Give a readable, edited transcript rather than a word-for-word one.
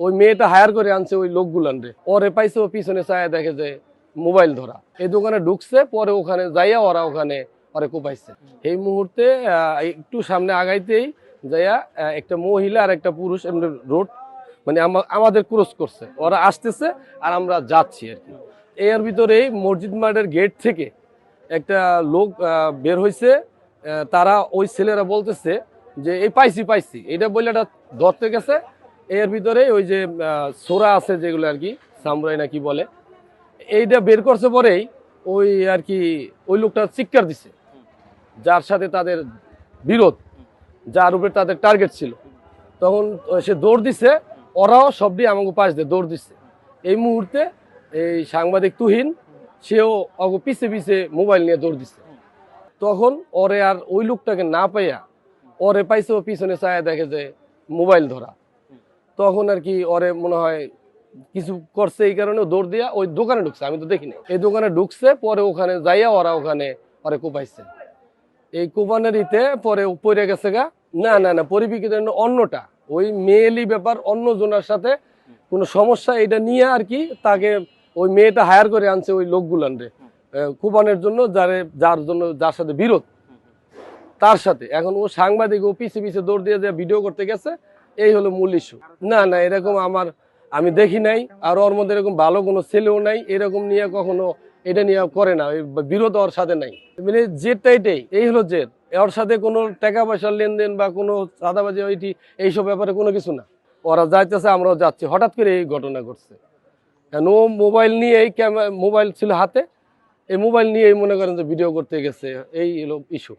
ওই মেয়েটা হায়ার করে আনছে ওই লোকগুলান রে, ওরে পাইছে, ও পিছনে চায় দেখে যে মোবাইল ধরা। এই দোকানে ঢুকছে, পরে ওখানে যাইয়া ওরা ওখানে ওরে কোপাইছে। এই মুহূর্তে একটু সামনে আগাইতেই যাইয়া একটা মহিলা আর একটা পুরুষ এমনি রোড মানে আমাদের ক্রস করছে, ওরা আসতেছে আর আমরা যাচ্ছি আর কি। এর ভিতরেই মসজিদ মাঠের গেট থেকে একটা লোক বের হয়েছে। তারা ওই ছেলেরা বলতেছে যে এই পাইছি এটা বলে এটা ধরতে গেছে। এর ভিতরে ওই যে সোরা আছে যেগুলো আর কি, সামরাই না কি বলে, এইটা বের করছে। পরেই ওই আর কি ওই লোকটা চিৎকার দিছে, যার সাথে তাদের বিরোধ, যার উপরে তাদের টার্গেট ছিল। তখন সে দৌড় দিছে, ওরাও সবটি আমাকে পাশ দিয়ে দৌড় দিচ্ছে। এই মুহূর্তে এই সাংবাদিক তুহিন, সেও অগো পিছে পিছে মোবাইল নিয়ে দৌড় দিচ্ছে। তখন ওরে আর ওই লোকটাকে না পাইয়া ওরে পাইছে, ও পিছনে চায় দেখে যে মোবাইল ধরা। তখন আর কি ওরে মনে হয় কিছু করছে, এই কারণে দৌড় দিয়া ওই দোকানে ঢুকছে, আমি তো দেখিনি। এই দোকানে ঢুকছে, পরে ওখানে যাইয়া ওরা ওখানে ওরে কোপাইছে। এই কোপানের ইতে পরে পড়ে গেছে গা। না পরিপ্রেক্ষিত অন্যটা ওই মেয়েলি ব্যাপার, অন্য জনের সাথে কোনো সমস্যা, এটা নিয়ে আর কি তাকে ওই মেয়েটা হায়ার করে আনছে ওই লোকগুলান রে কোপানের জন্য, যার সাথে বিরোধ, তার সাথে। এখন ও সাংবাদিক, ও পিছে পিছে দৌড় দিয়ে যে ভিডিও করতে গেছে, এই হলো মূল ইস্যু। না এরকম আমি দেখি নাই, আর ওর মধ্যে এরকম ভালো কোনো ছেলেও নাই এরকম নিয়ে কখনো এটা নিয়ে করে না, বিরোধ ওর সাথে নাই। মানে জেদটা এটাই, এই হলো জেদ। ওর সাথে কোনো টাকা পয়সার লেনদেন বা কোনো চাঁদাবাজি ওইটি এইসব ব্যাপারে কোনো কিছু না। ওরা যাইতেছে, আমরাও যাচ্ছি, হঠাৎ করে এই ঘটনা ঘটছে। ও মোবাইল নিয়েই, মোবাইল ছিল হাতে, এই মোবাইল নিয়েই মনে করেন যে ভিডিও করতে গেছে, এই হলো ইস্যু।